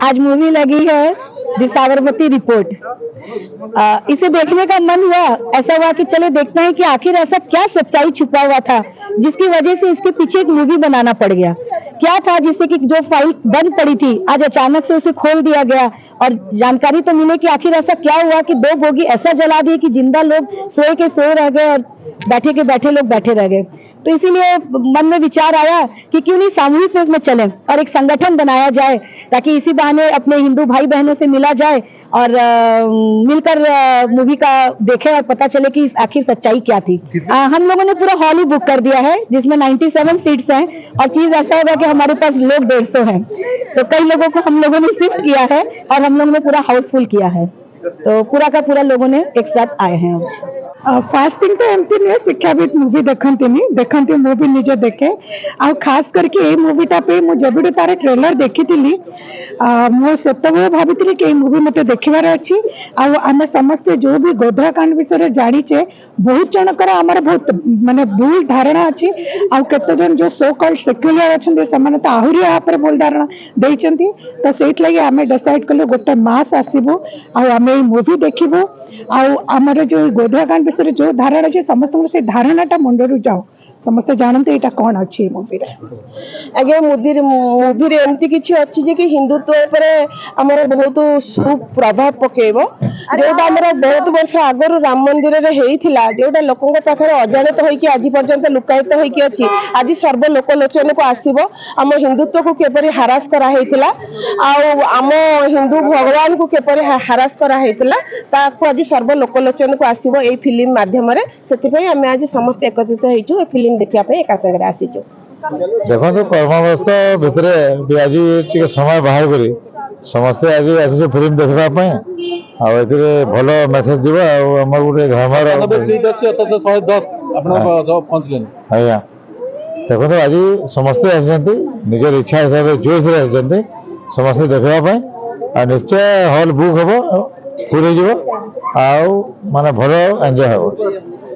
आज मूवी लगी है द साबरमती रिपोर्ट। इसे देखने का मन हुआ, ऐसा हुआ कि चले देखते हैं कि आखिर ऐसा क्या सच्चाई छुपा हुआ था जिसकी वजह से इसके पीछे एक मूवी बनाना पड़ गया। क्या था जिससे कि जो फाइल बंद पड़ी थी आज अचानक से उसे खोल दिया गया और जानकारी तो मिले कि आखिर ऐसा क्या हुआ कि दो बोगी ऐसा जला दिए कि जिंदा लोग सोए के सो रह गए और बैठे के बैठे लोग बैठे रह गए। तो इसीलिए मन में विचार आया कि क्यों नहीं सामूहिक रूप में चले और एक संगठन बनाया जाए ताकि इसी बहाने अपने हिंदू भाई बहनों से मिला जाए और मिलकर मूवी का देखें और पता चले कि आखिर सच्चाई क्या थी। हम लोगों ने पूरा हॉल ही बुक कर दिया है जिसमें 97 सीट्स हैं और चीज ऐसा होगा कि हमारे पास लोग 150 हैं, तो कई लोगों को हम लोगों ने शिफ्ट किया है और हम लोगों ने पूरा हाउसफुल किया है, तो पूरा का पूरा लोगों ने एक साथ आए हैं। फास्ट थिंग तो एमती नुहे शिक्षाविद मूवी देखती मूवी निजे देखे आ खास करके ए मूवीटा पे मु जब तार ट्रेलर देखी मु से भाभी कि मूवी मत देखार अच्छी आम समस्ते जो भी गोधरा कांड विषय जानीचे बहुत जनकर आमर बहुत माने भूल धारणा अच्छी आते जन जो सो कॉल्ड सेक्युलर अच्छा से आहरी आप भूल धारणा देती तो से आम डिसाइड कलु गोटे मास आसबू आम मूवी देखू आमर जो गोधरा कांड विषय जो धारणा अच्छे समस्त से धारणाटा मुंडरू जाओ समस्ते जानते यहाँ कौन अच्छी मूवी आगे मूवी एमती किसी अच्छी जे कि हिंदुत्व आमर बहुत सुप्रभाव पकेब जोटा आम बहुत वर्ष आगर राम मंदिर जोटा लोकों पाखे अजाणत होगी आज पर्यंत लुकायित होगी अच्छी आज सर्व लोकलोचन को आसब आम हिंदुत्व को केपरि हारास कराइला आम हिंदू भगवान को केपरि हारास कराइला आज सर्व लोकलोचन को आसब ये फिल्म माध्यम से आम आज समस्त एकत्रित होइछु फिल्म देखा एका संगे आसीचु। देखो कर्मव्यस्त भितर आज समय बाहर कर समस्ते आज आस फिल्म देखापी भल मेसेज जीव आम गोटे ग्रामर आज्ञा देखो आज समस्ते आसते निजर इच्छा हिसाब से जोश आसते समस्ते देखापी निश्चय हॉल बुक हम पूरी जीव आ माने भल एंजॉय हम।